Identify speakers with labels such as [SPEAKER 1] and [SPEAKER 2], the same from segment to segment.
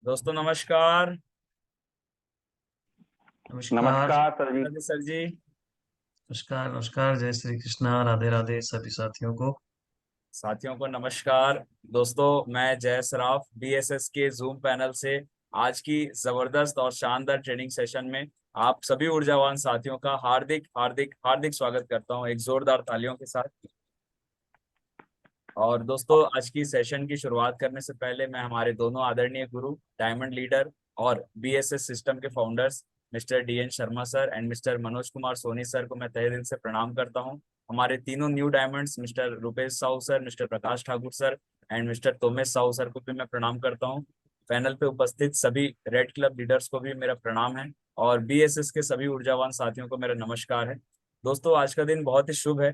[SPEAKER 1] दोस्तों नमस्कार। नमस्कार।
[SPEAKER 2] नमस्कार सर जी।
[SPEAKER 1] राधे सर जी।
[SPEAKER 2] नमस्कार नमस्कार, जय श्री कृष्णा, राधे राधे सभी साथियों को।
[SPEAKER 1] साथियों को नमस्कार। दोस्तों मैं जय सराफ बीएसएस के जूम पैनल से आज की जबरदस्त और शानदार ट्रेनिंग सेशन में आप सभी ऊर्जावान साथियों का हार्दिक हार्दिक हार्दिक स्वागत करता हूं एक जोरदार तालियों के साथ। और दोस्तों आज की सेशन की शुरुआत करने से पहले मैं हमारे दोनों आदरणीय गुरु डायमंड लीडर और बीएसएस सिस्टम के founders mister DN Sharma sir and mister Manoj Kumar Soni sir को मैं तहे दिल से प्रणाम करता हूं। हमारे तीनों new diamonds mister Rupesh Sahu sir, mister Prakash Thakur sir and mister Tomesh Sahu sir को भी मैं प्रणाम करता हूं। पैनल पे उपस्थित सभी रेड क्लब लीडर्स को भी मेरा प्रणाम है और बीएसएस के सभी ऊर्जावान साथियों को मेरा नमस्कार है। दोस्तों आज का दिन बहुत ही शुभ है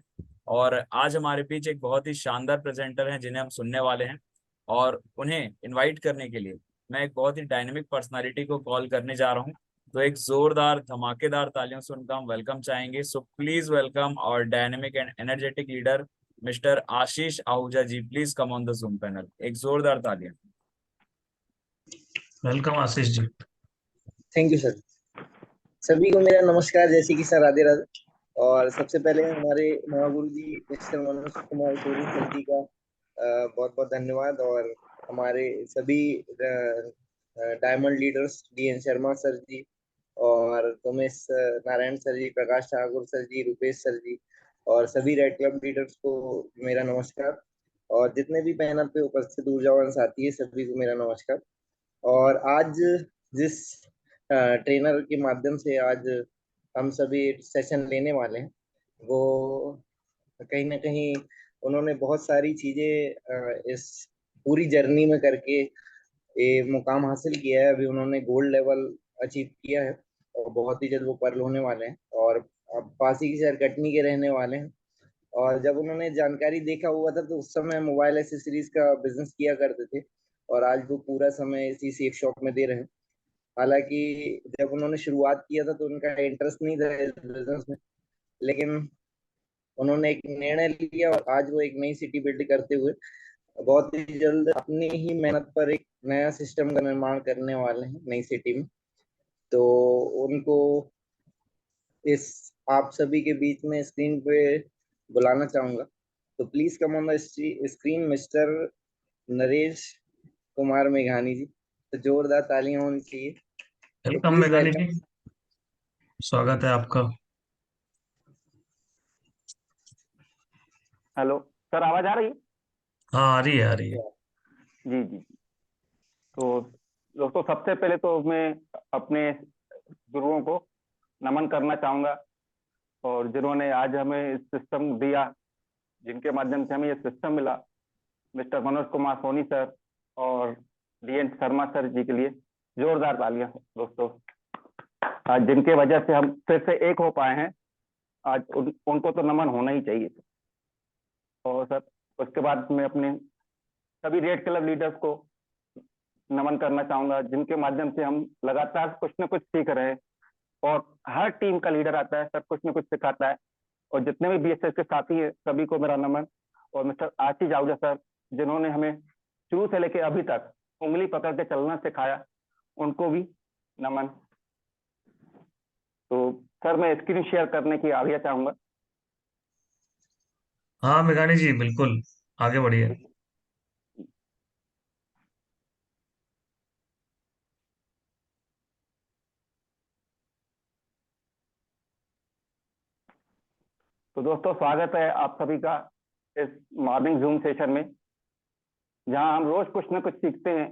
[SPEAKER 1] और आज हमारे बीच एक बहुत ही शानदार प्रेजेंटर हैं जिन्हें हम सुनने वाले हैं। और उन्हें इनवाइट करने के लिए मैं एक बहुत ही डायनेमिक पर्सनालिटी को कॉल करने जा रहा हूं। तो एक जोरदार धमाकेदार तालियों से उनका हम वेलकम चाहेंगे। सो प्लीज वेलकम और dynamic and energetic leader mister Ashish Ahuja ji. Please come on the Zoom panel. एक जोरदार तालियां।
[SPEAKER 2] Welcome Ashish ji.
[SPEAKER 3] Thank you sir. सभी को मेरा नमस्कार, जैसे कि सर राधे राधे। और सबसे पहले हमारे महागुरु जी मिस्टर मनोज कुमार सोनी सर जी का बहुत बहुत धन्यवाद। और हमारे सभी diamond leaders D Sharma Sharma जी ji Umesh Narayan sir ji, Prakash Thakur sir ji, Rupesh sir जी और सभी रेड क्लब लीडर्स को मेरा नमस्कार। और जितने भी पैनल पे उपस्थित ऊर्जावान साथी है सभी को मेरा नमस्कार। और आज जिस ट्रेनर के माध्यम से आज हम सभी सेशन लेने वाले हैं, वो कहीं ना कहीं उन्होंने बहुत सारी चीजें इस पूरी जर्नी में करके ये मुकाम हासिल किया है। अभी उन्होंने गोल्ड लेवल अचीव किया है और बहुत ही जल्द वो पर्ल होने वाले हैं। और अब पासी की शहर कटनी के रहने वाले हैं। और जब उन्होंने जानकारी देखा हुआ था तो उस समय मोबाइल एसेसरीज का बिजनेस किया करते थे और आज वो पूरा समय इसी सेफ शॉप में दे रहे हैं। हालांकि जब उन्होंने शुरुआत किया था तो उनका इंटरेस्ट नहीं था इस बिजनेस में, लेकिन उन्होंने एक निर्णय लिया और आज वो एक नई सिटी बिल्ड करते हुए बहुत ही जल्द अपनी ही मेहनत पर एक नया सिस्टम का निर्माण करने वाले हैं नई सिटी में। तो उनको इस आप सभी के बीच में स्क्रीन पे बुलाना चाहूंगा। तो please come on the screen mister Naresh Kumar मेघानी जी। तो जोरदार तालियां होनी चाहिए। तो
[SPEAKER 2] वेलकम
[SPEAKER 3] प्लीज
[SPEAKER 2] मेघानी जी,
[SPEAKER 3] वेलकम।
[SPEAKER 2] स्वागत है आपका।
[SPEAKER 4] हेलो सर, आवाज आ रही है?
[SPEAKER 2] हाँ, आ रही है आ रही है।
[SPEAKER 4] जी जी। तो दोस्तों सबसे पहले तो मैं अपने गुरुओं को नमन करना चाहूंगा और जिन्होंने आज हमें इस सिस्टम दिया, जिनके माध्यम से हमें ये सिस्टम मिला, मिस्टर मनोज कुमार सोनी सर और डीएन शर्मा सर जी के लिए जोरदार तालियां दोस्तों। आज जिनके वजह से हम फिर से एक हो पाए हैं, आज उनको तो नमन होना ही चाहिए। और सर उसके बाद मैं अपने सभी रेड क्लब लीडर्स को नमन करना चाहूंगा, जिनके माध्यम से हम लगातार कुछ न कुछ सीख रहे हैं। और हर टीम का लीडर आता है सर, कुछ न कुछ सिखाता है। और जितने भी बीएसएस के साथी हैं सभी को मेरा नमन। और मिस्टर आशीष आहूजा सर, जिन्होंने हमें शुरू से लेकर अभी तक उंगली पकड़ के चलना सिखाया, उनको भी नमन। तो सर मैं स्क्रीन शेयर करने की आज्ञा चाहूंगा।
[SPEAKER 2] हाँ मेघानी जी, बिल्कुल आगे बढ़िए।
[SPEAKER 4] तो दोस्तों स्वागत है आप सभी का इस मॉर्निंग जूम सेशन में, जहां हम रोज कुछ ना कुछ सीखते हैं।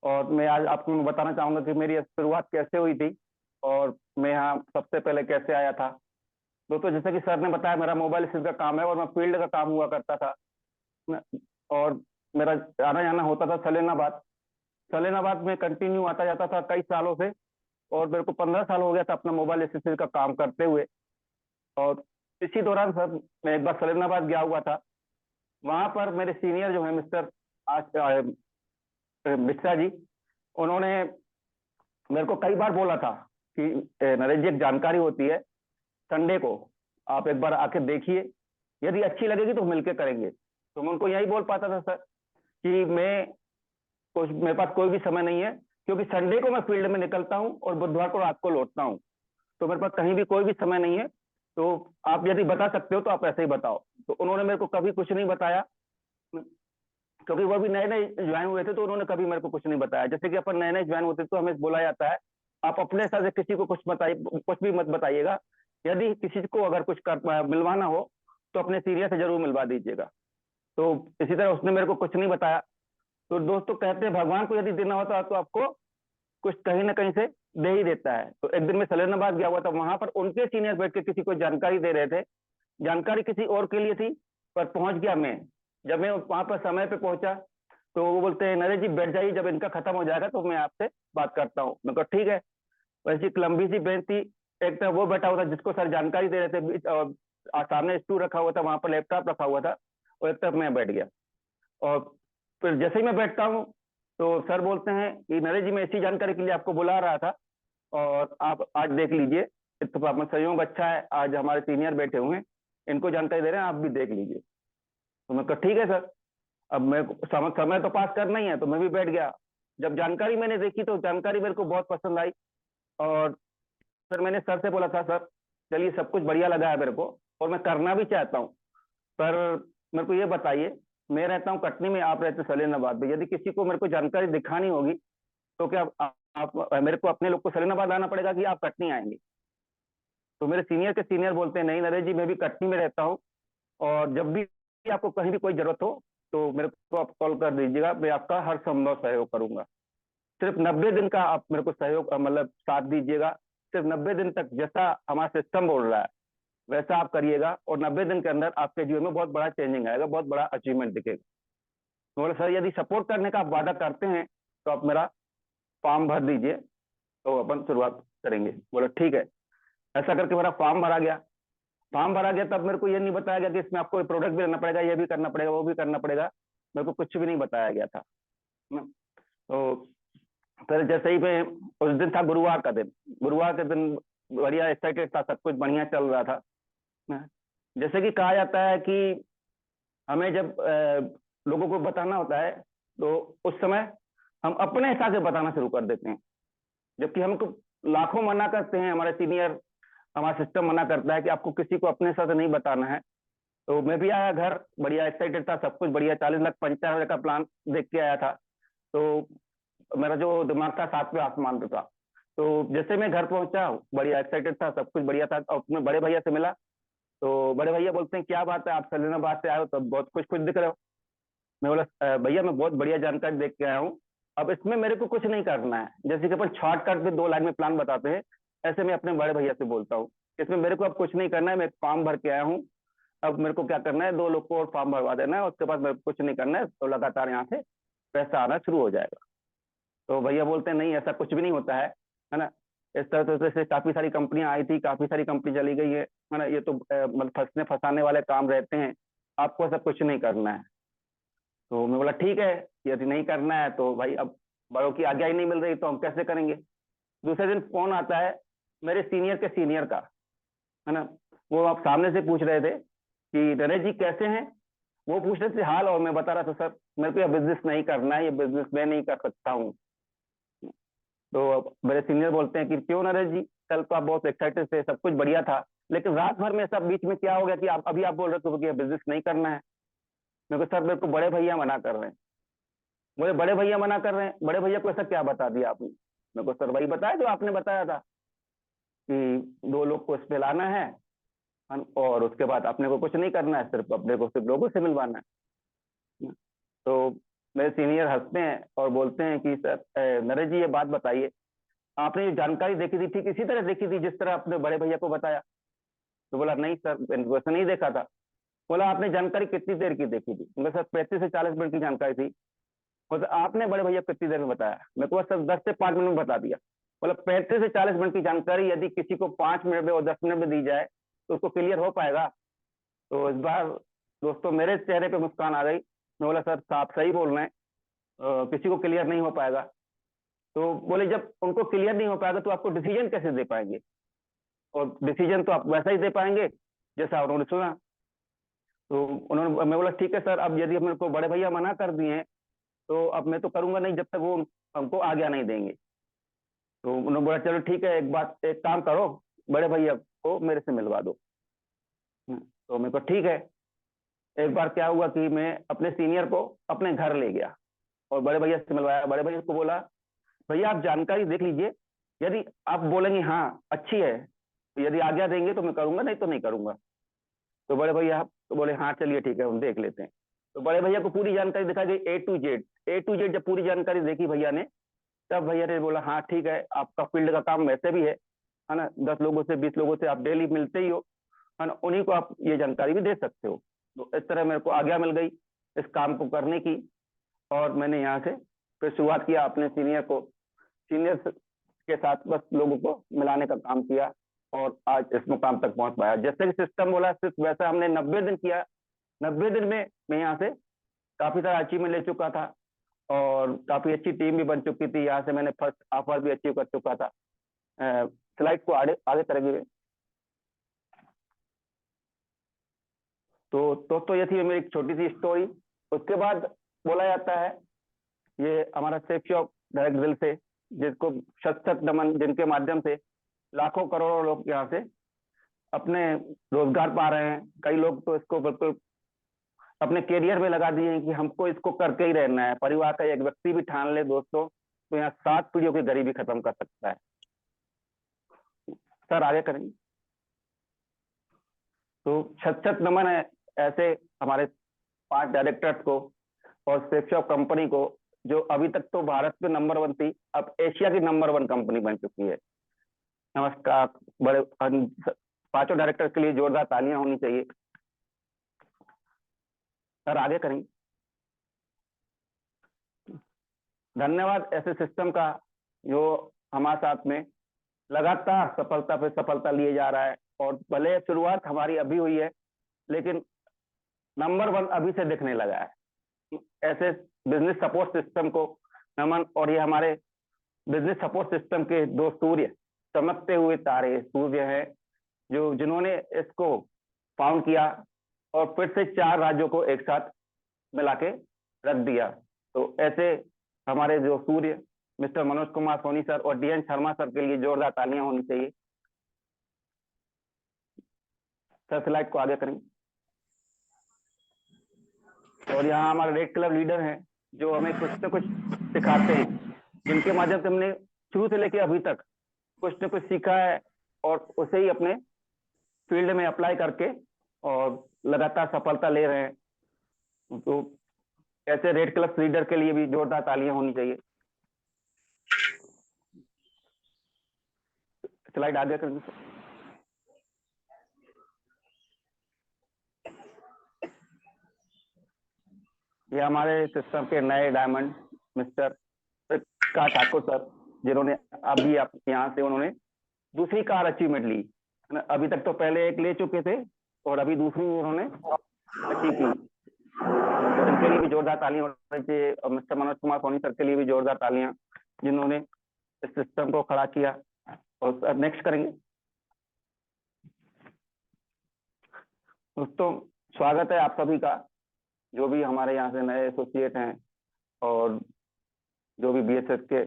[SPEAKER 4] और मैं आज आपको बताना चाहूंगा कि मेरी शुरुआत कैसे हुई थी और मैं यहाँ सबसे पहले कैसे आया था। दोस्तों जैसे कि सर ने बताया, मेरा मोबाइल स्किल का काम है और मैं फील्ड का काम हुआ करता था। और मेरा आना जाना होता था सलेनाबाद। सलेनाबाद में कंटिन्यू आता जाता था कई सालों से। और मेरे को 15 साल हो गया था अपना मोबाइल एक्सेसरी का काम करते हुए। और इसी दौरान सर मैं एक बार सलेनाबाद गया हुआ था। वहां पर मेरे सीनियर जो है मिस्टर मिश्रा जी, उन्होंने मेरे को कई बार बोला था कि नरेश जी एक जानकारी होती है, संडे को आप एक बार आके देखिए, यदि अच्छी लगेगी तो मिलके करेंगे। तो मैं उनको यही बोल पाता था सर कि मैं मेरे पास कोई भी समय नहीं है, क्योंकि संडे को मैं फील्ड में निकलता हूँ और बुधवार को रात को लौटता हूँ, तो मेरे पास कहीं भी कोई भी समय नहीं है। तो आप यदि बता सकते हो तो आप ऐसे ही बताओ। तो उन्होंने मेरे को कभी कुछ नहीं बताया, क्योंकि वो भी नए नए ज्वाइन हुए थे, तो उन्होंने कभी मेरे को कुछ नहीं बताया। जैसे कि अपन नए नए ज्वाइन होते तो हमें बोला जाता है आप अपने हिसाब से किसी को कुछ बताइए, कुछ भी मत बताइएगा। यदि किसी को अगर कुछ मिलवाना हो तो अपने सीनियर से जरूर मिलवा दीजिएगा। तो इसी तरह उसने मेरे को कुछ नहीं बताया। तो दोस्तों कहते हैं भगवान को यदि देना होता तो आपको कुछ कहीं ना कहीं से दे ही देता है। तो एक दिन मैं सलेनाबाद गया हुआ था, वहां पर उनके सीनियर बैठ के किसी को जानकारी दे रहे थे, जानकारी किसी और के लिए थी, पर पहुंच गया मैं। जब मैं वहां पर समय पे पहुंचा तो वो बोलते हैं नरेश जी बैठ जाइए, जब इनका खत्म हो जाएगा तो मैं आपसे बात करता हूँ। मैं कहा ठीक है। वैसी एक लंबी सी बेंच थी, एक तरफ वो बैठा हुआ था जिसको सर जानकारी दे रहे थे, और सामने स्टूल रखा हुआ था, वहां पर लैपटॉप रखा हुआ था, और एक तरफ मैं बैठ गया। और फिर जैसे ही मैं बैठता हूँ तो सर बोलते हैं कि नरेश जी मैं इसी जानकारी के लिए आपको बुला रहा था, और आप आज देख लीजिए, इत्तेफाक में संयोग अच्छा है, आज हमारे सीनियर बैठे हुए हैं, इनको जानकारी दे रहे हैं, आप भी देख लीजिए। तो मैं कहा ठीक है सर। अब मैं समय तो पास करना ही है, तो मैं भी बैठ गया। जब जानकारी मैंने देखी तो जानकारी मेरे को बहुत पसंद आई, और फिर मैंने सर से बोला था सर चलिए सब कुछ बढ़िया लगा है मेरे को, और मैं करना भी चाहता हूँ, पर मेरे को ये बताइए, मैं रहता हूँ कटनी में, आप रहते सलेनाबाद में, यदि किसी को मेरे को जानकारी दिखानी होगी तो क्या आप मेरे को अपने लोग को सलेनाबाद आना पड़ेगा कि आप कटनी आएंगे? तो मेरे सीनियर के सीनियर बोलते हैं नहीं नरेश जी मैं भी कटनी में रहता हूँ, और जब भी आपको कहीं भी कोई जरूरत हो तो मेरे को आप कॉल कर दीजिएगा, मैं आपका हर संभव सहयोग करूंगा। सिर्फ 90 दिन का आप मेरे को सहयोग मतलब साथ दीजिएगा, सिर्फ 90 दिन तक जैसा हमारा सिस्टम बोल रहा है वैसा आप करिएगा, और 90 दिन के अंदर आपके जीवन में बहुत बड़ा चेंजिंग आएगा, बहुत बड़ा अचीवमेंट दिखेगा। तो बोले सर यदि सपोर्ट करने का आप वादा करते हैं तो आप मेरा फॉर्म भर दीजिए, तो अपन शुरुआत करेंगे। बोला ठीक है। ऐसा करके मेरा फॉर्म भरा गया। फॉर्म भरा गया तब मेरे को ये नहीं बताया गया कि इसमें आपको प्रोडक्ट भी लेना पड़ेगा, ये भी करना पड़ेगा, वो भी करना पड़ेगा, मेरे को कुछ भी नहीं बताया गया था। तो फिर जैसे ही मैं, उस दिन था गुरुवार का दिन, गुरुवार के दिन बढ़िया एक्साइटेड था, सब कुछ बढ़िया चल रहा था। जैसे कि कहा जाता है कि हमें जब लोगों को बताना होता है तो उस समय हम अपने हिसाब से बताना शुरू कर देते हैं, जबकि हमको लाखों मना करते हैं, हमारे सीनियर, हमारा सिस्टम मना करता है कि आपको किसी को अपने साथ नहीं बताना है। तो मैं भी आया घर, बढ़िया एक्साइटेड था, सब कुछ बढ़िया, 40,95,000 का प्लान देख के आया था। तो मेरा जो दिमाग था 7वें आसमान पे था। तो जैसे मैं घर पहुंचा बढ़िया एक्साइटेड था, सब कुछ बढ़िया था, और अपने बड़े भैया से मिला। तो बड़े भैया बोलते हैं क्या बात है आप सलेनाबाद से आए हो, तो बहुत खुश दिख रहे हो। मैं बोला भैया मैं बहुत बढ़िया जानकारी देख के आया हूँ, अब इसमें मेरे को कुछ नहीं करना है। जैसे कि अपन शॉर्टकट में 2 लाइन में प्लान बताते हैं, ऐसे मैं अपने बड़े भैया से बोलता हूँ, इसमें मेरे को अब कुछ नहीं करना है, मैं फॉर्म भर के आया हूँ, अब मेरे को क्या करना है 2 लोग को और फॉर्म भरवा देना है, उसके बाद मेरे को कुछ नहीं करना है, तो लगातार यहाँ से पैसा आना शुरू हो जाएगा। तो भैया बोलते हैं नहीं ऐसा कुछ भी नहीं होता है ना। इस तरह से काफी सारी कंपनियां आई थी, काफी सारी कंपनी चली गई है ना, ये तो मतलब फंसने फंसाने वाले काम रहते हैं, आपको ऐसा कुछ नहीं करना है। तो मैं बोला ठीक है, यदि नहीं करना है तो भाई अब बड़ों की आज्ञा ही नहीं मिल रही तो हम कैसे करेंगे। दूसरे दिन फोन आता है मेरे सीनियर के सीनियर का, है ना, वो आप सामने से पूछ रहे थे कि नरेश जी कैसे हैं, वो पूछ रहे थे हाल, और मैं बता रहा था सर मेरे को यह बिजनेस नहीं करना है, ये बिजनेस मैं नहीं कर सकता हूँ। तो मेरे सीनियर बोलते हैं कि क्यों नरेश जी, कल तो आप बहुत एक्साइटेड थे, सब कुछ बढ़िया था, लेकिन रात भर में सब बीच में क्या हो गया कि आप अभी आप बोल रहे थे कि बिजनेस नहीं करना है। मेरे को सर मेरे को बड़े भैया मना कर रहे हैं। मुझे बड़े भैया मना कर रहे हैं, बड़े भैया को ऐसा क्या बता दिया आपने? मेरे को सर वही बताया जो आपने बताया था कि 2 लोग को इस पे लाना है, और उसके बाद अपने को कुछ नहीं करना है, सिर्फ अपने को सिर्फ लोगों से मिलवाना है। तो मेरे सीनियर हंसते हैं और बोलते हैं कि सर नरेश जी ये बात बताइए, आपने ये जानकारी देखी थी ठीक इसी तरह देखी थी जिस तरह आपने बड़े भैया को बताया? तो बोला नहीं सर वैसे नहीं देखा था। बोला आपने जानकारी कितनी देर की देखी थी? बोला सर 35 से 40 मिनट की जानकारी थी। बोला आपने बड़े भैया कितनी देर में बताया? मेरे को सर 10 से 5 मिनट में बता दिया। बोला 35 से 40 मिनट की जानकारी यदि किसी को 5 मिनट में और 10 मिनट में दी जाए तो उसको क्लियर हो पाएगा? तो इस बार दोस्तों मेरे चेहरे पे मुस्कान आ गई। मैं बोला सर आप सही बोल रहे हैं, किसी को क्लियर नहीं हो पाएगा। तो बोले जब उनको क्लियर नहीं हो पाएगा तो आपको डिसीजन कैसे दे पाएंगे, और डिसीजन तो आप वैसा ही दे पाएंगे जैसा उन्होंने सुना। तो उन्होंने, मैं बोला ठीक है सर, अब यदि मेरे को बड़े भैया मना कर दिए तो अब मैं तो करूंगा नहीं जब तक वो हमको आज्ञा नहीं देंगे। तो उन्होंने बोला चलो ठीक है, एक काम करो, बड़े भैया को मेरे से मिलवा दो। तो मेरे को ठीक है। एक बार क्या हुआ कि मैं अपने सीनियर को अपने घर ले गया और बड़े भैया से मिलवाया। बड़े भैया को बोला भैया आप जानकारी देख लीजिए, यदि आप बोलेंगे हाँ अच्छी है, तो यदि आज्ञा देंगे तो मैं करूंगा, नहीं तो नहीं करूंगा। तो बड़े भैया तो बोले हाँ चलिए ठीक है, हम देख लेते हैं। तो बड़े भैया को पूरी जानकारी दिखाई गई, ए टू जेड जब पूरी जानकारी देखी भैया ने, तब भैया ने बोला हाँ ठीक है, आपका फील्ड का काम वैसे भी है ना, 10 लोगों से 20 लोगों से आप डेली मिलते ही हो, है ना, उन्हीं को आप ये जानकारी भी दे सकते हो। तो इस तरह मेरे को आज्ञा मिल गई इस काम को करने की, और मैंने यहाँ से फिर शुरुआत किया अपने सीनियर के साथ बस लोगों को मिलाने का काम किया, और आज इस मुकाम तक पहुंच पाया। जैसे कि सिस्टम बोला सिर्फ वैसा हमने 90 दिन किया। 90 दिन में मैं यहाँ से काफी सारा अचीवमेंट ले चुका था, और काफी अच्छी टीम भी बन चुकी थी। यहाँ से मैंने फर्स्ट ऑफर भी अचीव कर चुका था। स्लाइड को आगे आगे करेंगे। तो ये थी मेरी एक छोटी सी स्टोरी। उसके बाद बोला जाता है ये हमारा सेफ्टी ऑफ डायरेक्ट दिल से, जिसको शत शत नमन, जिनके माध्यम से लाखों करोड़ों लोग यहाँ से अपने रोजगार पा रहे हैं। कई लोग तो इसको बिल्कुल अपने करियर में लगा दिए हैं कि हमको इसको करके ही रहना है। परिवार का एक व्यक्ति भी ठान ले दोस्तों, तो यहाँ 7 पीढ़ियों की गरीबी खत्म कर सकता है। सर आगे करेंगे। तो छत छत नमन है ऐसे हमारे 5 डायरेक्टर्स को और सेफ्टी ऑफ कंपनी को, जो अभी तक तो भारत में नंबर 1 थी, अब एशिया की नंबर 1 कंपनी बन चुकी है। नमस्कार। बड़े 5 डायरेक्टर के लिए जोरदार तालियां होनी चाहिए। सर आगे करेंगे। धन्यवाद ऐसे सिस्टम का जो हमारे साथ में लगातार सफलता पे सफलता लिए जा रहा है। और भले शुरुआत हमारी अभी हुई है, लेकिन नंबर 1 अभी से दिखने लगा है। ऐसे बिजनेस सपोर्ट सिस्टम को नमन। और ये हमारे बिजनेस सपोर्ट सिस्टम के 2 सूर्य, चमकते हुए तारे सूर्य हैं, जिन्होंने इसको फाउंड किया और फिर से 4 राज्यों को एक साथ मिला के रख दिया। तो ऐसे हमारे जो सूर्य मिस्टर मनोज कुमार सोनी सर और डीएन शर्मा सर के लिए जोरदार तालियां होनी चाहिए। सर स्लाइड को आगे करेंगे। और यहाँ हमारे रेड क्लब लीडर हैं, जो हमें कुछ न कुछ सिखाते हैं, जिनके माध्यम से हमने शुरू से लेकर अभी तक कुछ न कुछ सीखा है, और उसे ही अपने फील्ड में अप्लाई करके और लगातार सफलता ले रहे हैं। तो ऐसे रेड क्लब लीडर के लिए भी जोरदार तालियां होनी चाहिए। स्लाइड आगे करेंगे। ये हमारे सिस्टम के नए diamond mister Prakash Thakur sir, जिन्होंने अभी यहाँ से उन्होंने दूसरी कार अचीवमेंट ली। अभी तक तो पहले एक ले चुके थे और अभी दूसरी उन्होंने अचीव की। तो इनके लिए भी जोरदार तालियां होनी चाहिए। और मिस्टर मनोज कुमार सोनी सर के लिए भी जोरदार तालियां, जिन्होंने इस सिस्टम को खड़ा किया। और सर नेक्स्ट करेंगे। दोस्तों स्वागत है आप सभी का, जो भी हमारे यहाँ से नए एसोसिएट हैं और जो भी बीएसएफ के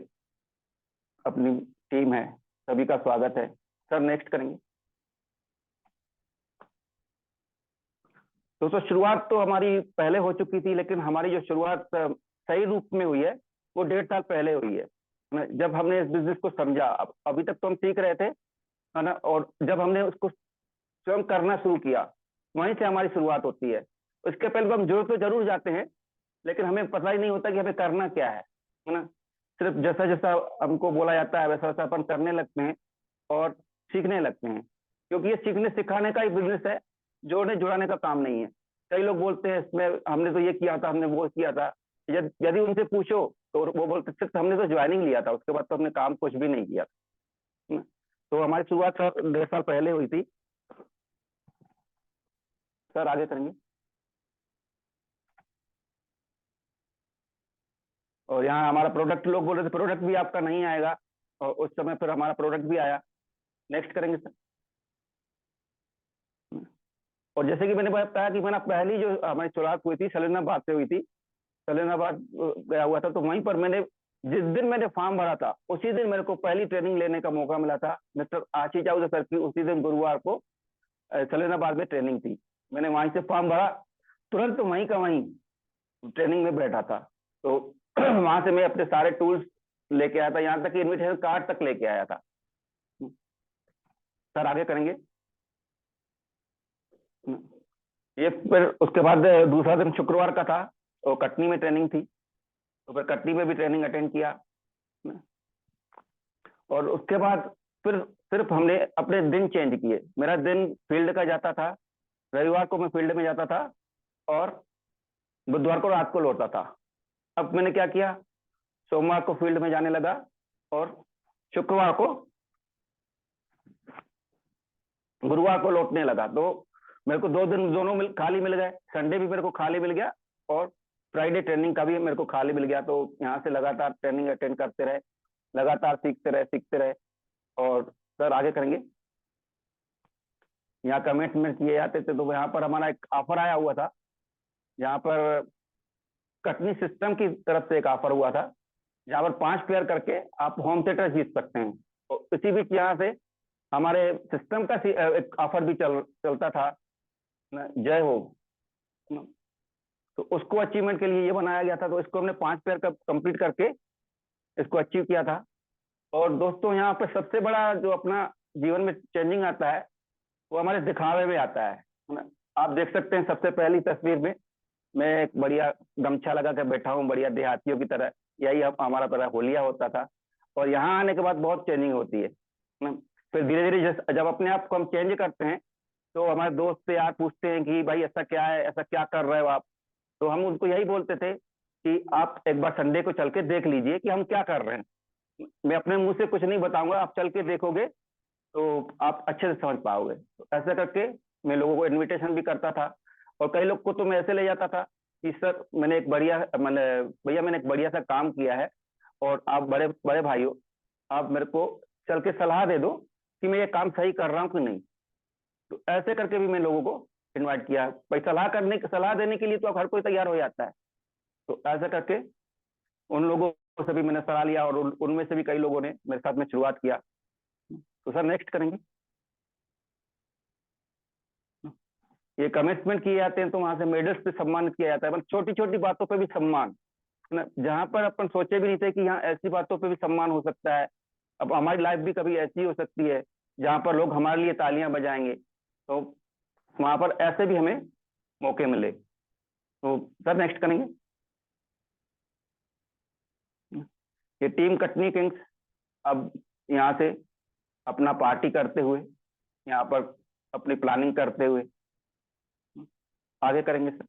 [SPEAKER 4] अपनी टीम है, सभी का स्वागत है। सर नेक्स्ट करेंगे। दोस्तों शुरुआत तो हमारी पहले हो चुकी थी, लेकिन हमारी जो शुरुआत सही रूप में हुई है वो 1.5 साल पहले हुई है, जब हमने इस बिजनेस को समझा। अभी तक तो हम सीख रहे थे, है ना, और जब हमने उसको स्वयं करना शुरू किया, वहीं से हमारी शुरुआत होती है। उसके पहले हम जरूर तो जरूर जाते हैं, लेकिन हमें पता ही नहीं होता कि हमें करना क्या है ना। सिर्फ जैसा जैसा हमको बोला जाता है वैसा वैसा अपन करने लगते हैं और सीखने लगते हैं, क्योंकि ये सीखने सिखाने का ही बिजनेस है, जोड़ने जुड़ाने का काम नहीं है। कई लोग बोलते हैं इसमें हमने तो ये किया था, हमने वो किया था। यदि उनसे पूछो तो वो बोलते सिर्फ हमने तो ज्वाइनिंग लिया था, उसके बाद तो हमने काम कुछ भी नहीं किया था। तो हमारी शुरुआत 1.5 साल पहले हुई थी। सर आगे करेंगे। और यहाँ हमारा प्रोडक्ट, लोग बोल रहे थे प्रोडक्ट भी आपका नहीं आएगा, और उस समय फिर हमारा प्रोडक्ट भी आया। नेक्स्ट करेंगे सर। और जैसे कि मैंने बताया कि मैंने पहली जो हमारी शुरुआत हुई थी सलीनाबाद से हुई थी। सलेनाबाद गया हुआ था, तो वहीं पर मैंने जिस दिन मैंने फॉर्म भरा था उसी दिन मेरे को पहली ट्रेनिंग लेने का मौका मिला था मिस्टर आशीष आहूजा सर की। उसी दिन गुरुवार को सलेनाबाद में ट्रेनिंग थी। मैंने वहीं से फॉर्म भरा, तुरंत वहीं का वहीं ट्रेनिंग में बैठा था। तो वहां से मैं अपने सारे टूल्स लेके आया था, यहाँ तक कि इन्विटेशन कार्ड तक लेके आया था। सर आगे करेंगे। ये फिर उसके बाद दूसरा दिन शुक्रवार का था और कटनी में ट्रेनिंग थी, तो फिर कटनी में भी ट्रेनिंग अटेंड किया। और उसके बाद फिर सिर्फ हमने अपने दिन चेंज किए। मेरा दिन फील्ड का जाता था, रविवार को मैं फील्ड में जाता था और बुधवार को रात को लौटता था। अब मैंने क्या किया, सोमवार को फील्ड में जाने लगा और शुक्रवार को गुरुवार को लौटने लगा। तो मेरे को 2 दिन दोनों खाली मिल गए, संडे भी मेरे को खाली मिल गया और फ्राइडे ट्रेनिंग का भी मेरे को खाली मिल गया। तो यहाँ से लगातार ट्रेनिंग अटेंड करते रहे, लगातार सीखते रहे। और सर आगे करेंगे। यहाँ कमिटमेंट किए जाते थे, तो यहाँ पर हमारा एक ऑफर आया हुआ था, यहाँ पर कटनी सिस्टम की तरफ से एक ऑफर हुआ था, जहाँ पर 5 प्लेयर करके आप होम थिएटर जीत सकते हैं। तो इसी बीच यहाँ से हमारे सिस्टम का एक ऑफर भी चलता था, जय हो, तो उसको अचीवमेंट के लिए ये बनाया गया था। तो इसको हमने 5 पेयर का कंप्लीट करके इसको अचीव किया था। और दोस्तों यहाँ पे सबसे बड़ा जो अपना जीवन में चेंजिंग आता है वो हमारे दिखावे में आता है। आप देख सकते हैं सबसे पहली तस्वीर में मैं एक बढ़िया गमछा लगा कर बैठा हूँ, बढ़िया देहातियों की तरह। यही हमारा पहला होलिया होता था और यहाँ आने के बाद बहुत चेंजिंग होती है। फिर धीरे धीरे जब अपने आप को हम चेंज करते हैं तो हमारे दोस्त से यार पूछते हैं कि भाई ऐसा क्या है, ऐसा क्या कर रहे हो आप। तो हम उनको यही बोलते थे कि आप एक बार संडे को चल के देख लीजिए कि हम क्या कर रहे हैं। मैं अपने मुंह से कुछ नहीं बताऊंगा, आप चल के देखोगे तो आप अच्छे से समझ पाओगे। तो ऐसे करके मैं लोगों को इनविटेशन भी करता था और कई लोग को तो मैं ऐसे ले जाता था कि सर मैंने एक बढ़िया सा काम किया है और आप बड़े बड़े भाई हो, आप मेरे को चल के सलाह दे दो कि मैं ये काम सही कर रहा हूँ कि नहीं। तो ऐसे करके भी मैं लोगों को इनवाइट किया। भाई सलाह देने के लिए तो हर कोई तैयार हो जाता है। तो ऐसा करके उन लोगों से भी मैंने सलाह लिया और उनमें से भी कई लोगों ने मेरे साथ में शुरुआत किया। तो सर नेक्स्ट करेंगे। ये कमिटमेंट किए जाते हैं तो वहां से मेडल्स पे सम्मानित किया जाता है, मतलब छोटी छोटी बातों पे भी सम्मान, जहां पर अपन सोचे भी नहीं थे कि यहाँ ऐसी बातों पे भी सम्मान हो सकता है। अब हमारी लाइफ भी कभी ऐसी हो सकती है जहां पर लोग हमारे लिए तालियां बजाएंगे, तो वहां पर ऐसे भी हमें मौके मिले। तो सर नेक्स्ट करेंगे। ये टीम कटनी किंग्स अब यहाँ से अपना पार्टी करते हुए, यहाँ पर अपनी प्लानिंग करते हुए आगे करेंगे सर।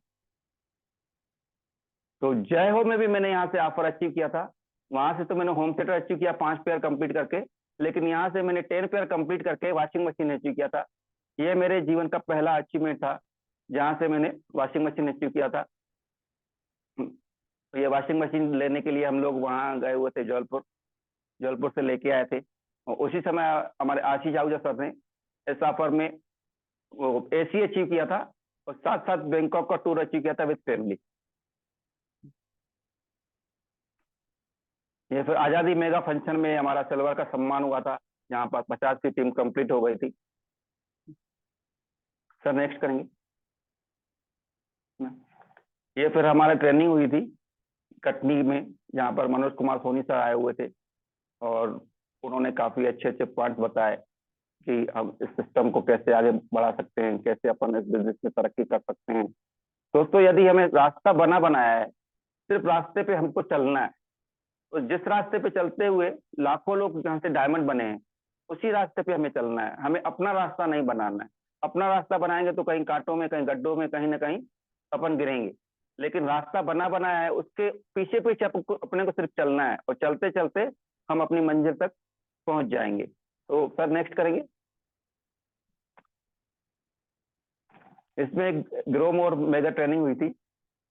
[SPEAKER 4] तो जय हो में भी मैंने यहाँ से ऑफर अचीव किया था। वहां से तो मैंने होम थिएटर अचीव किया 5 पेयर कंप्लीट करके, लेकिन यहाँ से मैंने 10 पेयर कंप्लीट करके वॉशिंग मशीन अचीव किया था। ये मेरे जीवन का पहला अचीवमेंट था जहां से मैंने वॉशिंग मशीन अचीव किया था। तो ये वॉशिंग मशीन लेने के लिए हम लोग वहाँ गए हुए थे, जौलपुर से लेके आए थे। और उसी समय हमारे आशीष आहूजा सर ने इस ऑफर में AC अचीव किया था और साथ साथ बैंकॉक का टूर अचीव किया था विद फैमिली। ये फिर आजादी मेगा फंक्शन में हमारा सिल्वर का सम्मान हुआ था, जहां पर 50 की टीम कंप्लीट हो गई थी। सर नेक्स्ट करेंगे। ये फिर हमारा ट्रेनिंग हुई थी कटनी में, जहां पर मनोज कुमार सोनी सर आए हुए थे और उन्होंने काफी अच्छे अच्छे पॉइंट्स बताए कि हम इस सिस्टम को कैसे आगे बढ़ा सकते हैं, कैसे अपन इस बिजनेस में तरक्की कर सकते हैं। दोस्तों यदि हमें रास्ता बनाया है, सिर्फ रास्ते पे हमको चलना है, तो जिस रास्ते पे चलते हुए लाखों लोग जहाँ से डायमंड बने हैं उसी रास्ते पे हमें चलना है। हमें अपना रास्ता नहीं बनाना है। अपना रास्ता बनाएंगे तो कहीं कांटों में, कहीं गड्ढों में, कहीं ना कहीं अपन गिरेंगे। लेकिन रास्ता बनाया है, उसके पीछे पीछे अपने को सिर्फ चलना है और चलते चलते हम अपनी मंजिल तक पहुंच जाएंगे। तो सर नेक्स्ट करेंगे। इसमें एक ग्रो मोर मेगा ट्रेनिंग हुई थी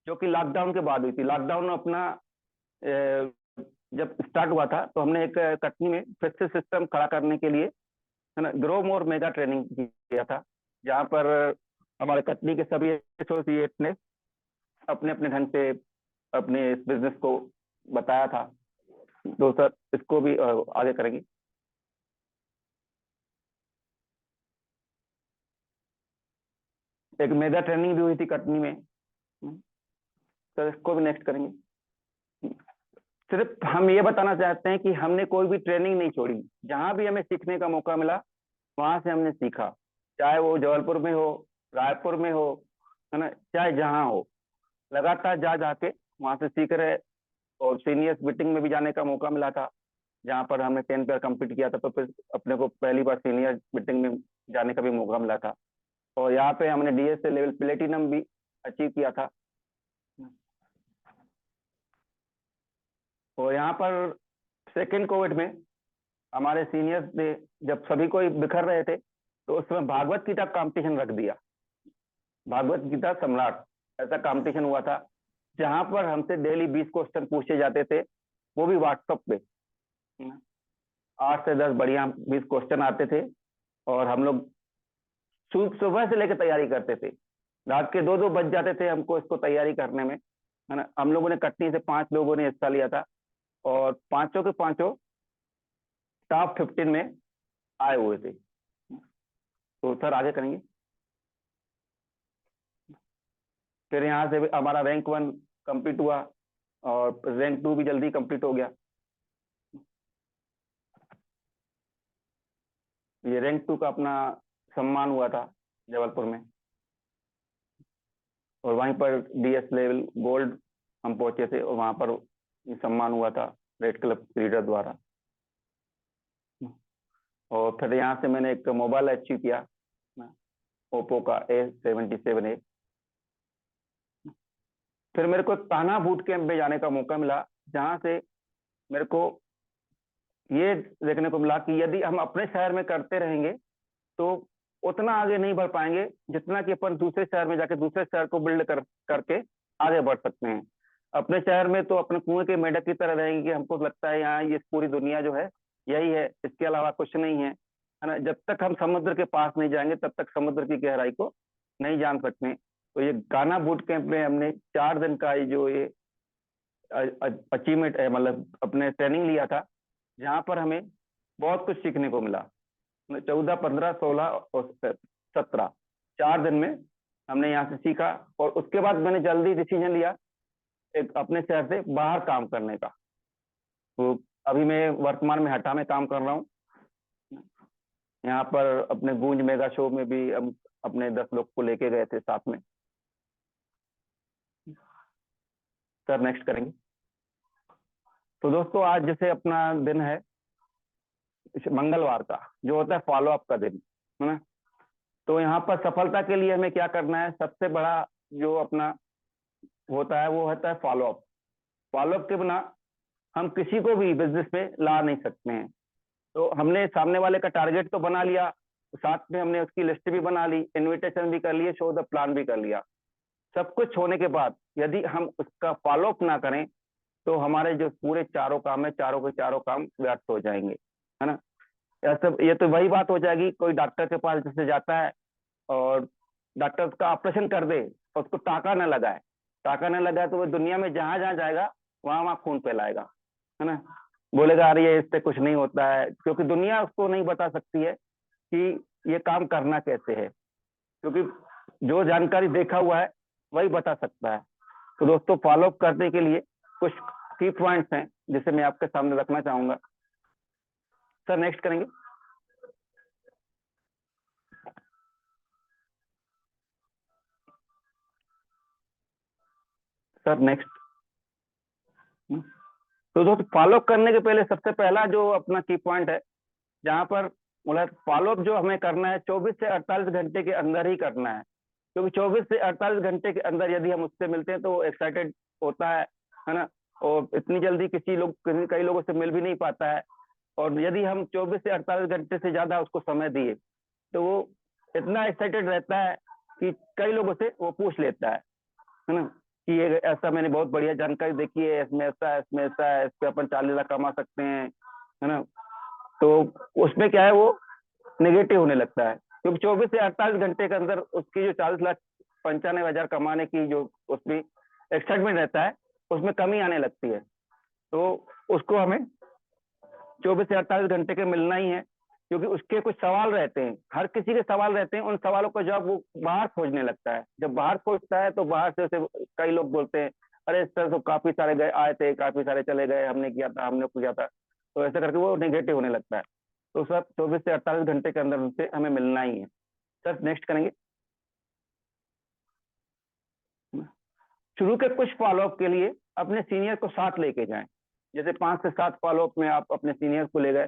[SPEAKER 4] जो कि लॉकडाउन के बाद हुई थी। लॉकडाउन अपना जब स्टार्ट हुआ था तो हमने एक कटनी में फिर से सिस्टम खड़ा करने के लिए है ना ग्रो मोर मेगा ट्रेनिंग किया था, जहाँ पर हमारे कटनी के सभी एसोसिएट ने अपने अपने ढंग से अपने इस बिजनेस को बताया था। तो सर इसको भी आगे करेंगे। एक मेगा ट्रेनिंग भी हुई थी कटनी में, सर इसको भी नेक्स्ट करेंगे। सिर्फ हम ये बताना चाहते हैं कि हमने कोई भी ट्रेनिंग नहीं छोड़ी, जहां भी हमें सीखने का मौका मिला वहां से हमने सीखा, चाहे वो जबलपुर में हो, रायपुर में हो, है ना, चाहे जहां हो, लगातार जा जाके वहां से सीख रहे। और सीनियर्स मीटिंग में भी जाने का मौका मिला था, जहां पर हमने 10 पेयर कंप्लीट किया था, तो फिर अपने को पहली बार सीनियर मीटिंग में जाने का भी मौका मिला था। और यहाँ पे हमने डीएस लेवल प्लेटिनम भी अचीव किया था। और यहाँ पर सेकेंड कोविड में हमारे सीनियर्स ने जब सभी को बिखर रहे थे तो उस समय भागवत गीता कंपटीशन रख दिया। भागवत गीता सम्राट ऐसा कंपटीशन हुआ था, जहां पर हमसे डेली 20 क्वेश्चन पूछे जाते थे, वो भी व्हाट्सएप पे 8 से 10 बढ़िया 20 क्वेश्चन आते थे। और हम लोग सुबह से लेकर तैयारी करते थे, रात के 2-2 बज जाते थे हमको इसको तैयारी करने में, है ना। हम लोगों ने कटनी से 5 लोगों ने हिस्सा लिया था और पांचों के पांचों टॉप 15 में आए हुए थे। तो सर आगे करेंगे। फिर यहाँ से हमारा रैंक 1 कंप्लीट हुआ और रैंक 2 भी जल्दी कंप्लीट हो गया। ये रैंक 2 का अपना सम्मान हुआ था जबलपुर में, और वहीं पर डीएस लेवल गोल्ड हम पहुंचे थे और वहां पर सम्मान हुआ था रेड क्लब लीडर द्वारा। और फिर यहाँ से मैंने एक मोबाइल अचीव किया, ओप्पो का A77A। फिर मेरे को ताना बूट कैंप में जाने का मौका मिला, जहां से मेरे को ये देखने को मिला कि यदि हम अपने शहर में करते रहेंगे तो उतना आगे नहीं बढ़ पाएंगे जितना कि अपन दूसरे शहर में जाके दूसरे शहर को बिल्ड करके आगे बढ़ सकते हैं। अपने शहर में तो अपने कुएं के मेंढक की तरह रहेंगे कि हमको लगता है यहाँ ये पूरी दुनिया जो है यही है, इसके अलावा कुछ नहीं है ना। जब तक हम समुद्र के पास नहीं जाएंगे तब तक समुद्र की गहराई को नहीं जान सकते। तो ये गाना बूट कैंप में हमने 4 दिन का जो ये अचीवमेंट है, मतलब अपने ट्रेनिंग लिया था, जहाँ पर हमें बहुत कुछ सीखने को मिला। 14, 15, 16 और 17 4 दिन में हमने यहाँ से सीखा। और उसके बाद मैंने जल्दी डिसीजन लिया एक अपने शहर से बाहर काम करने का। तो अभी मैं वर्तमान में हटा में काम कर रहा हूँ। यहाँ पर अपने गूंज मेगा शो में भी हम अपने 10 लोग को लेके गए थे साथ में। सर नेक्स्ट करेंगे। तो दोस्तों आज जैसे अपना दिन है मंगलवार का, जो होता है फॉलो अप का दिन, है ना। तो यहाँ पर सफलता के लिए हमें क्या करना है, सबसे बड़ा जो अपना होता है वो होता है फॉलो अप। फॉलो अप के बिना हम किसी को भी बिजनेस में ला नहीं सकते हैं। तो हमने सामने वाले का टारगेट तो बना लिया, साथ में हमने उसकी लिस्ट भी बना ली, इनविटेशन भी कर लिए, शो द प्लान भी कर लिया। सब कुछ होने के बाद यदि हम उसका फॉलो अप ना करें तो हमारे जो पूरे चारों काम है, चारों के चारों काम व्यर्थ हो जाएंगे, है ना। ये तो वही बात हो जाएगी, कोई डॉक्टर के पास जैसे जाता है और डॉक्टर उसका ऑपरेशन कर दे और उसको टाका न लगाए, टाका न लगाए तो वो दुनिया में जहां जहां जाएगा वहां वहां खून फैलाएगा, है ना। बोलेगा अरे ये इससे कुछ नहीं होता है, क्योंकि दुनिया उसको नहीं बता सकती है कि ये काम करना कैसे है, क्योंकि जो जानकारी देखा हुआ है वही बता सकता है। तो दोस्तों फॉलो अप करने के लिए कुछ की पॉइंट्स हैं जिसे मैं आपके सामने रखना चाहूंगा। सर नेक्स्ट करेंगे। Sir next. तो दोस्तों फॉलो अप करने के पहले सबसे पहला जो अपना की पॉइंट है, जहां पर मतलब फॉलो अप जो हमें करना है 24 से 48 घंटे के अंदर ही करना है, क्योंकि 24 से 48 घंटे के अंदर यदि हम उससे मिलते हैं तो वो एक्साइटेड होता है ना। और इतनी जल्दी कई लोगों से मिल भी नहीं पाता है। और यदि हम 24 से 48 घंटे से ज्यादा उसको समय दिए तो वो इतना एक्साइटेड रहता है कि कई लोगों से वो पूछ लेता है ना, कि ये ऐसा मैंने बहुत बढ़िया जानकारी देखी है, इसमें ऐसा है, इसमें ऐसा है, इस पे अपन 40 लाख कमा सकते हैं, है ना। तो उसमें क्या है, वो नेगेटिव होने लगता है, क्योंकि 24 से 48 घंटे के अंदर उसकी जो 40 लाख 95,000 कमाने की जो उसमें एक्साइटमेंट रहता है उसमें कमी आने लगती है। तो उसको हमें 24 से 48 घंटे के मिलना ही है, क्योंकि उसके कुछ सवाल रहते हैं, हर किसी के सवाल रहते हैं, उन सवालों का जवाब वो बाहर खोजने लगता है। जब बाहर खोजता है तो बाहर से उसे कई लोग बोलते हैं, अरे सर तो काफी सारे गए आए थे, काफी सारे चले गए, हमने किया था, हमने किया था, तो ऐसा करके वो नेगेटिव होने लगता है। तो सर 24 से 48 घंटे के अंदर उनसे हमें मिलना ही है। सर नेक्स्ट करेंगे। शुरू के कुछ फॉलोअप के लिए अपने सीनियर को साथ लेके जाएं। जैसे 5 से 7 फॉलोअप में आप अपने सीनियर को ले गए,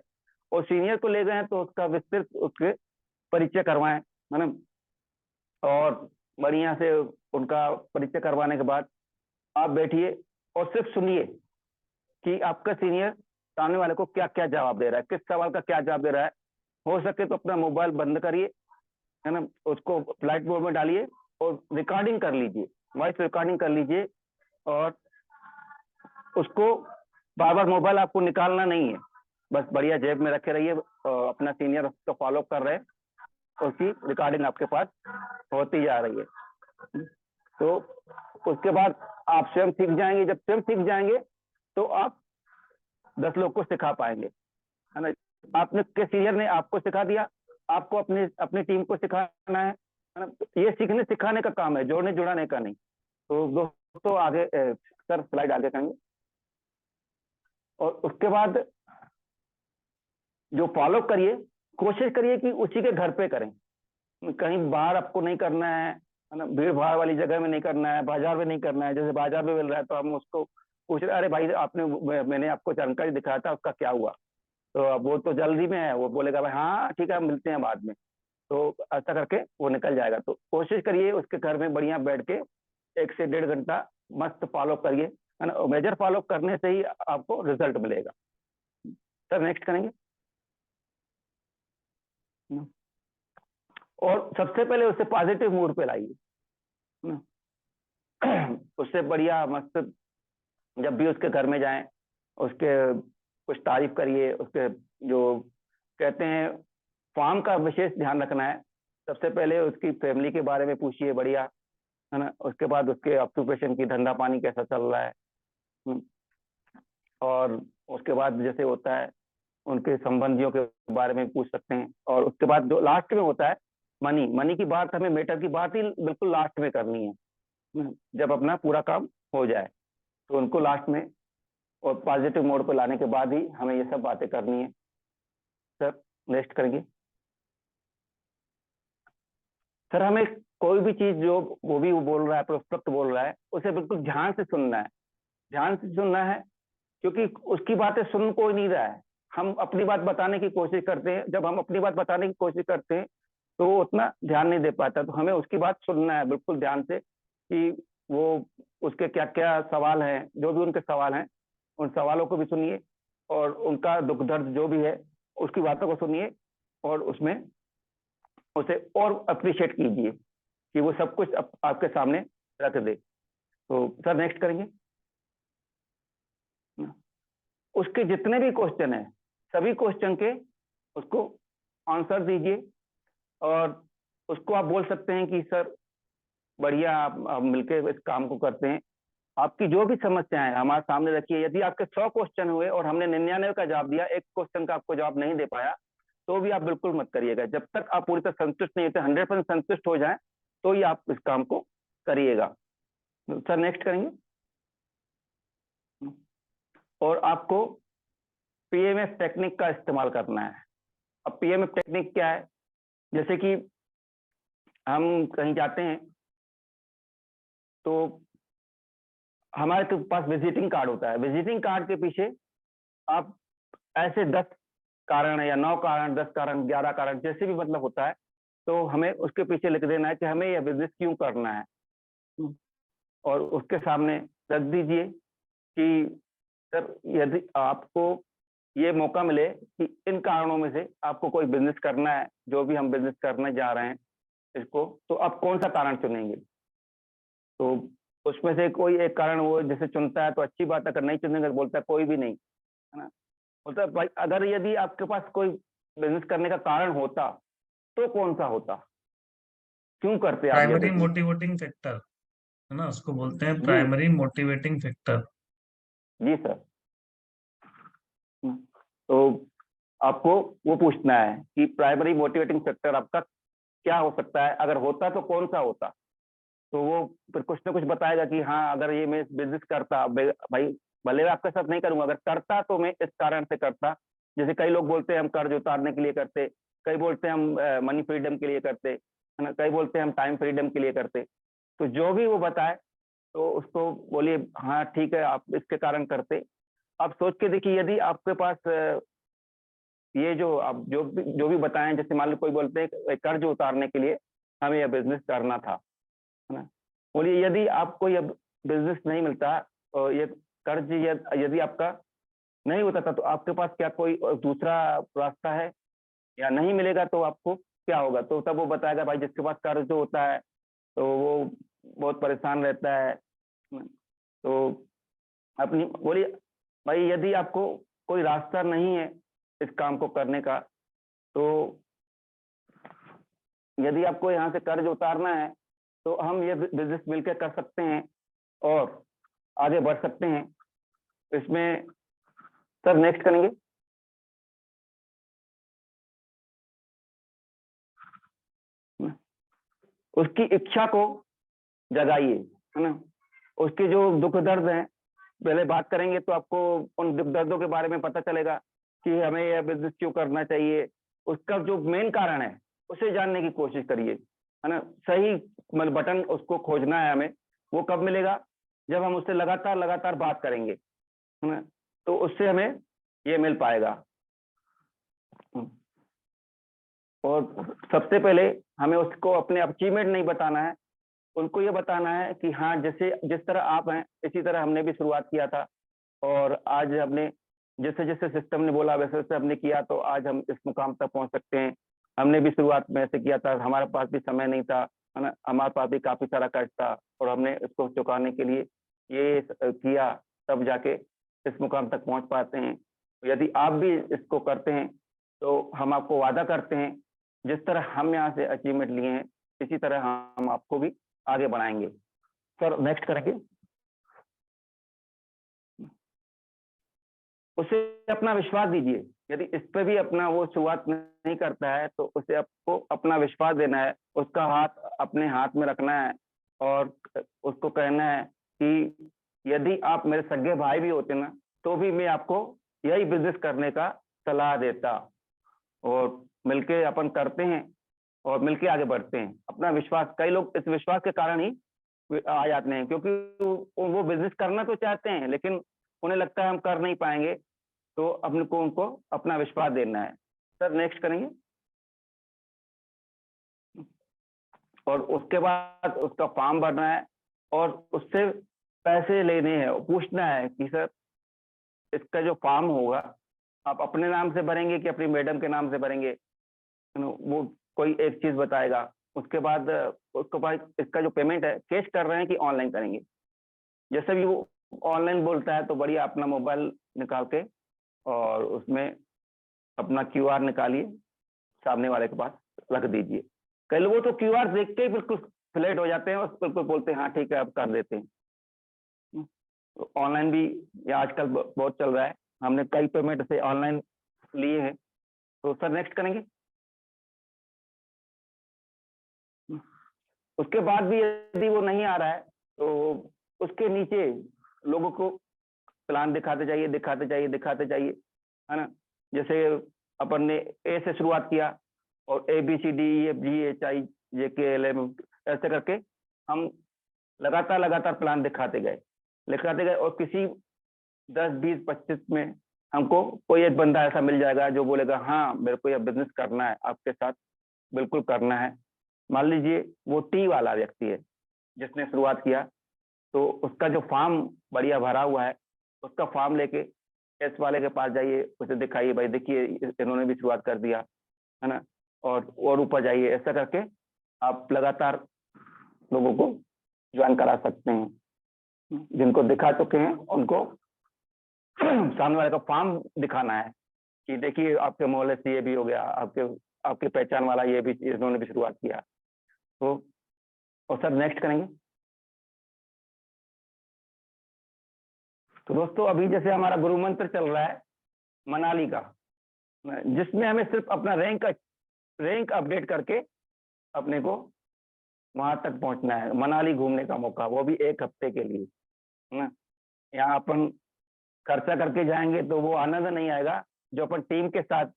[SPEAKER 4] और सीनियर को ले गए हैं तो उसका विस्तृत उसके परिचय करवाएं, है ना, और बढ़िया से उनका परिचय करवाने के बाद आप बैठिए और सिर्फ सुनिए कि आपका सीनियर सामने वाले को क्या क्या जवाब दे रहा है, किस सवाल का क्या जवाब दे रहा है। हो सके तो अपना मोबाइल बंद करिए, है ना, उसको फ्लाइट मोड में डालिए और रिकॉर्डिंग कर लीजिए, वॉइस रिकॉर्डिंग कर लीजिए, और उसको बार बार मोबाइल आपको निकालना नहीं है, बस बढ़िया जेब में रखे रहिए। अपना सीनियर उसको फॉलो कर रहे हैं, उसकी रिकॉर्डिंग आपके पास होती जा रही है। तो उसके बाद आप स्वयं सीख जाएंगे। जब स्वयं सीख जाएंगे तो आप 10 लोग को सिखा पाएंगे, है ना। आपने के सीनियर ने आपको सिखा दिया, आपको अपनी टीम को सिखाना है ना। ये सीखने सिखाने का काम है, जोड़ने जुड़ाने का नहीं। तो दोस्तों आगे सर स्लाइड आगे करेंगे। और उसके बाद जो फॉलो करिए, कोशिश करिए कि उसी के घर पे करें, कहीं बाहर आपको नहीं करना है ना, भीड़ भाड़ वाली जगह में नहीं करना है, बाजार में नहीं करना है। जैसे बाजार में मिल रहा है तो हम उसको पूछ रहे, अरे भाई मैंने आपको जानकारी दिखाया था, उसका क्या हुआ? तो अब वो तो जल्दी में है, वो बोलेगा भाई हाँ ठीक है हम मिलते हैं बाद में, तो ऐसा करके वो निकल जाएगा। तो कोशिश करिए उसके घर में बढ़िया बैठ के 1 से 1.5 घंटा मस्त फॉलो करिए, है ना। मेजर फॉलो करने से ही आपको रिजल्ट मिलेगा। सर नेक्स्ट करेंगे। और सबसे पहले उसे पॉजिटिव मूड पे लाइए, उससे बढ़िया मस्त जब भी उसके घर में जाएं उसके कुछ तारीफ करिए। उसके जो कहते हैं फार्म का विशेष ध्यान रखना है। सबसे पहले उसकी फैमिली के बारे में पूछिए बढ़िया, है ना। उसके बाद उसके ऑक्यूपेशन की धंधा पानी कैसा चल रहा है, और उसके बाद जैसे होता है उनके संबंधियों के बारे में पूछ सकते हैं। और उसके बाद जो लास्ट में होता है मनी की बात, हमें मैटर की बात ही बिल्कुल लास्ट में करनी है, जब अपना पूरा काम हो जाए तो उनको लास्ट में और पॉजिटिव मोड पर लाने के बाद ही हमें ये सब बातें करनी है। सर नेक्स्ट करेंगे। सर हमें कोई भी चीज जो वो बोल रहा है, प्रोस्पेक्ट बोल रहा है, उसे बिल्कुल ध्यान से सुनना है, ध्यान से सुनना है, क्योंकि उसकी बातें सुन कोई नहीं रहा है। हम अपनी बात बताने की कोशिश करते हैं, जब हम अपनी बात बताने की कोशिश करते हैं तो वो उतना ध्यान नहीं दे पाता। तो हमें उसकी बात सुनना है बिल्कुल ध्यान से, कि वो उसके क्या क्या सवाल हैं, जो भी उनके सवाल हैं उन सवालों को भी सुनिए, और उनका दुख दर्द जो भी है उसकी बातों को सुनिए, और उसमें उसे और अप्रिशिएट कीजिए कि वो सब कुछ आपके सामने रख दे। तो सर नेक्स्ट करेंगे। उसके जितने भी क्वेश्चन हैं सभी क्वेश्चन के उसको आंसर दीजिए, और उसको आप बोल सकते हैं कि सर बढ़िया आप मिलकर इस काम को करते हैं। आपकी जो भी समस्याएं हैं हमारे सामने रखिए। यदि आपके 100 क्वेश्चन हुए और हमने 99 का जवाब दिया, एक क्वेश्चन का आपको जवाब नहीं दे पाया, तो भी आप बिल्कुल मत करिएगा। जब तक आप पूरी तरह संतुष्ट नहीं होते, 100% संतुष्ट हो जाए, तो ही आप इस काम को करिएगा। सर नेक्स्ट करेंगे। और आपको पीएमएफ टेक्निक का इस्तेमाल करना है। अब पीएमएफ टेक्निक क्या है? जैसे कि हम कहीं जाते हैं तो हमारे पास विजिटिंग कार्ड होता है। विजिटिंग कार्ड के पीछे आप ऐसे 10 कारण या 9 कारण, 10 कारण, 11 कारण, जैसे भी मतलब होता है, तो हमें उसके पीछे लिख देना है कि हमें यह बिजनेस क्यों करना है, और उसके सामने रख दीजिए कि सर यदि आपको ये मौका मिले कि इन कारणों में से आपको कोई बिजनेस करना है, जो भी हम बिजनेस करने जा रहे हैं इसको, तो आप कौन सा कारण चुनेंगे? तो उसमें से कोई एक कारण वो जैसे चुनता है तो अच्छी बात है, अगर नहीं चुनेंगे तो बोलता है कोई भी नहीं, है ना। बोलता है भाई अगर यदि आपके पास कोई बिजनेस करने का कारण होता तो कौन सा होता, क्यों करते आप?
[SPEAKER 2] प्राइमरी मोटिवेटिंग फैक्टर, है ना, उसको बोलते हैं प्राइमरी मोटिवेटिंग फैक्टर।
[SPEAKER 4] जी सर। तो आपको वो पूछना है कि प्राइमरी मोटिवेटिंग फैक्टर आपका क्या हो सकता है, अगर होता तो कौन सा होता। तो वो फिर कुछ ना कुछ बताएगा कि हाँ अगर ये मैं बिजनेस करता, भाई भले मैं आपके साथ नहीं करूंगा, अगर करता तो मैं इस कारण से करता। जैसे कई लोग बोलते हैं हम कर्ज उतारने के लिए करते, कई बोलते हैं हम मनी फ्रीडम के लिए करते, है ना, कई बोलते हैं हम टाइम फ्रीडम के लिए करते। तो जो भी वो बताए तो उसको बोलिए हाँ ठीक है आप इसके कारण करते। आप सोच के देखिए, यदि आपके पास ये जो आप जो भी बताएं, जैसे मान लो कोई बोलते हैं कर्ज उतारने के लिए हमें यह बिजनेस करना था, है ना, बोलिए यदि आपको यह बिजनेस नहीं मिलता और ये कर्ज यदि आपका नहीं होता था, तो आपके पास क्या कोई दूसरा रास्ता है या नहीं मिलेगा, तो आपको क्या होगा। तो तब वो बताएगा भाई जिसके पास कर्ज होता है तो वो बहुत परेशान रहता है। तो अपनी बोलिए भाई यदि आपको कोई रास्ता नहीं है इस काम को करने का, तो यदि आपको यहाँ से कर्ज उतारना है तो हम ये बिजनेस मिलकर कर सकते हैं और आगे बढ़ सकते हैं। इसमें सर नेक्स्ट करेंगे। उसकी इच्छा को जगाइए, है ना, उसके जो दुख दर्द हैं पहले बात करेंगे तो आपको उन दुख दर्दों के बारे में पता चलेगा कि हमें यह बिजनेस क्यों करना चाहिए। उसका जो मेन कारण है उसे जानने की कोशिश करिए, है ना। सही मतलब बटन उसको खोजना है हमें। वो कब मिलेगा, जब हम उससे लगातार लगातार बात करेंगे, है ना, तो उससे हमें ये मिल पाएगा। और सबसे पहले हमें उसको अपने अचीवमेंट नहीं बताना है, उनको ये बताना है कि हाँ जैसे जिस तरह आप हैं इसी तरह हमने भी शुरुआत किया था, और आज हमने जैसे जैसे सिस्टम ने बोला वैसे वैसे हमने किया, तो आज हम इस मुकाम तक पहुंच सकते हैं। हमने भी शुरुआत में ऐसे किया था, हमारे पास भी समय नहीं था, है ना, हमारे पास भी काफी सारा कर्ज था और हमने इसको चुकाने के लिए ये किया, तब जाके इस मुकाम तक पहुंच पाते हैं। यदि आप भी इसको करते हैं तो हम आपको वादा करते हैं जिस तरह हम यहाँ से अचीवमेंट लिए हैं इसी तरह हम आपको भी आगे बढ़ाएंगे। सर नेक्स्ट करेंगे। उसे अपना विश्वास दीजिए। यदि इस पे भी अपना वो शुरुआत नहीं करता है तो उसे आपको अपना विश्वास देना है, उसका हाथ अपने हाथ में रखना है और उसको कहना है कि यदि आप मेरे सगे भाई भी होते ना तो भी मैं आपको यही बिजनेस करने का सलाह देता, और मिलके अपन करते हैं और मिलके आगे बढ़ते हैं। अपना विश्वास, कई लोग इस विश्वास के कारण ही आ जाते हैं, क्योंकि वो बिजनेस करना तो चाहते हैं लेकिन उन्हें लगता है हम कर नहीं पाएंगे, तो अपने को उनको अपना विश्वास देना है। सर नेक्स्ट करेंगे। और उसके बाद उसका फॉर्म भरना है और उससे पैसे लेने हैं, पूछना है कि सर इसका जो फॉर्म होगा आप अपने नाम से भरेंगे कि अपनी मैडम के नाम से भरेंगे, वो कोई एक चीज बताएगा। उसके बाद इसका जो पेमेंट है कैश कर रहे हैं कि ऑनलाइन करेंगे। जैसे भी वो ऑनलाइन बोलता है तो बढ़िया अपना मोबाइल निकाल के और उसमें अपना क्यूआर निकालिए, सामने वाले के पास रख दीजिए। कई लोगों तो क्यूआर देख के बिल्कुल फ्लैट हो जाते हैं और बिल्कुल बोलते हैं हाँ ठीक है अब कर देते हैं। तो ऑनलाइन भी ये आजकल बहुत चल रहा है, हमने कई पेमेंट से ऑनलाइन लिए हैं। तो सर नेक्स्ट करेंगे। उसके बाद भी यदि वो नहीं आ रहा है तो उसके नीचे लोगों को प्लान दिखाते जाइए दिखाते जाइए दिखाते जाइए, है ना। जैसे अपन ने ए से शुरुआत किया और ABCDEFGHIJKLM ऐसे करके हम लगातार लगातार प्लान दिखाते गए और किसी 10, 20, 25 में हमको कोई एक बंदा ऐसा मिल जाएगा जो बोलेगा हाँ मेरे को यह बिजनेस करना है, आपके साथ बिल्कुल करना है। मान लीजिए वो टी वाला व्यक्ति है जिसने शुरुआत किया, तो उसका जो फॉर्म बढ़िया भरा हुआ है उसका फॉर्म लेके एस वाले के पास जाइए, उसे दिखाइए भाई देखिए इन्होंने भी शुरुआत कर दिया, है ना, और ऊपर जाइए। ऐसा करके आप लगातार लोगों को ज्वाइन करा सकते हैं। जिनको दिखा चुके हैं उनको सामने वाले का फॉर्म दिखाना है कि देखिए आपके मोहल्ले से ये भी हो गया, आपके पहचान वाला ये भी इन्होंने भी शुरुआत किया। तो और सर नेक्स्ट करेंगे। तो दोस्तों अभी जैसे हमारा गुरु मंत्र चल रहा है मनाली का, जिसमें हमें सिर्फ अपना रैंक अपडेट करके अपने को वहां तक पहुंचना है, मनाली घूमने का मौका, वो भी 1 हफ्ते के लिए, है ना। यहाँ अपन खर्चा करके जाएंगे तो वो आनंद नहीं आएगा जो अपन टीम के साथ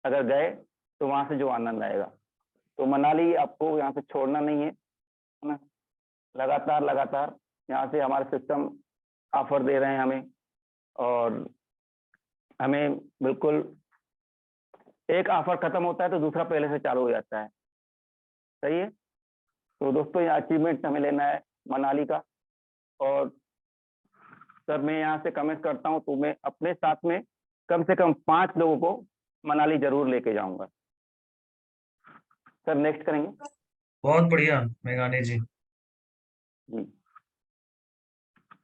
[SPEAKER 4] अगर गए तो वहां से जो आनंद आएगा। तो मनाली आपको यहाँ से छोड़ना नहीं है ना। लगातार यहाँ से हमारे सिस्टम ऑफर दे रहे हैं हमें, और हमें बिल्कुल एक ऑफर खत्म होता है तो दूसरा पहले से चालू हो जाता है। सही है। तो दोस्तों ये अचीवमेंट हमें लेना है मनाली का। और सर मैं यहाँ से कमेंट करता हूँ तो मैं अपने साथ में कम से कम 5 लोगों को मनाली जरूर लेके जाऊंगा। सर नेक्स्ट करेंगे।
[SPEAKER 2] बहुत बढ़िया मेघानी जी।
[SPEAKER 4] जी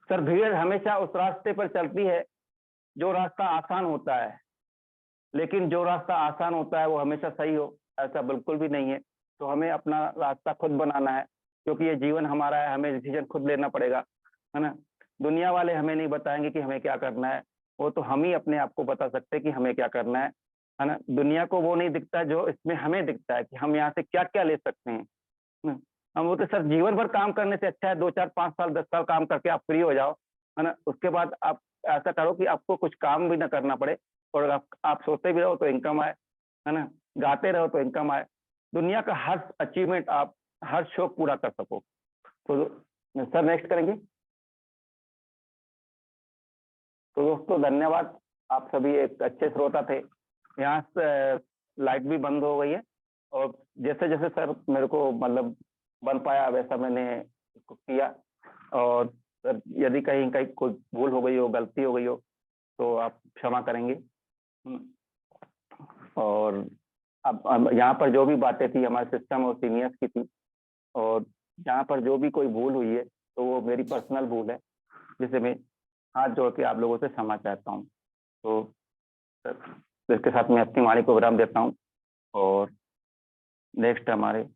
[SPEAKER 4] सर, भीड़ हमेशा उस रास्ते पर चलती है जो रास्ता आसान होता है, लेकिन जो रास्ता आसान होता है वो हमेशा सही हो ऐसा बिल्कुल भी नहीं है। तो हमें अपना रास्ता खुद बनाना है, क्योंकि ये जीवन हमारा है, हमें डिसीजन खुद लेना पड़ेगा, है ना। दुनिया वाले हमें नहीं बताएंगे कि हमें क्या करना है, वो तो हम ही अपने आप को बता सकते हैं कि हमें क्या करना है ना। दुनिया को वो नहीं दिखता जो इसमें हमें दिखता है कि हम यहाँ से क्या क्या ले सकते हैं ना। हम वो तो सर जीवन भर काम करने से अच्छा है 2 4 5 साल 10 साल काम करके आप फ्री हो जाओ, है ना। उसके बाद आप ऐसा करो कि आपको कुछ काम भी ना करना पड़े, और आप सोते भी रहो तो इनकम आए, है ना। गाते रहो तो इनकम आए, दुनिया का हर अचीवमेंट आप हर शौक पूरा कर सको। तो सर नेक्स्ट करेंगे। तो दोस्तों धन्यवाद, आप सभी एक अच्छे श्रोता थे। यहाँ से लाइट भी बंद हो गई है, और जैसे जैसे सर मेरे को मतलब बन पाया वैसा मैंने किया। और सर यदि कहीं कहीं कोई भूल हो गई हो, गलती हो गई हो तो आप क्षमा करेंगे। और अब यहाँ पर जो भी बातें थी हमारे सिस्टम और सीनियर्स की थी, और यहाँ पर जो भी कोई भूल हुई है तो वो मेरी पर्सनल भूल है, जिसे मैं हाथ जोड़ के आप लोगों से क्षमा चाहता हूँ। तो इसके साथ मैं अपनी वाणी को विराम देता हूँ, और नेक्स्ट हमारे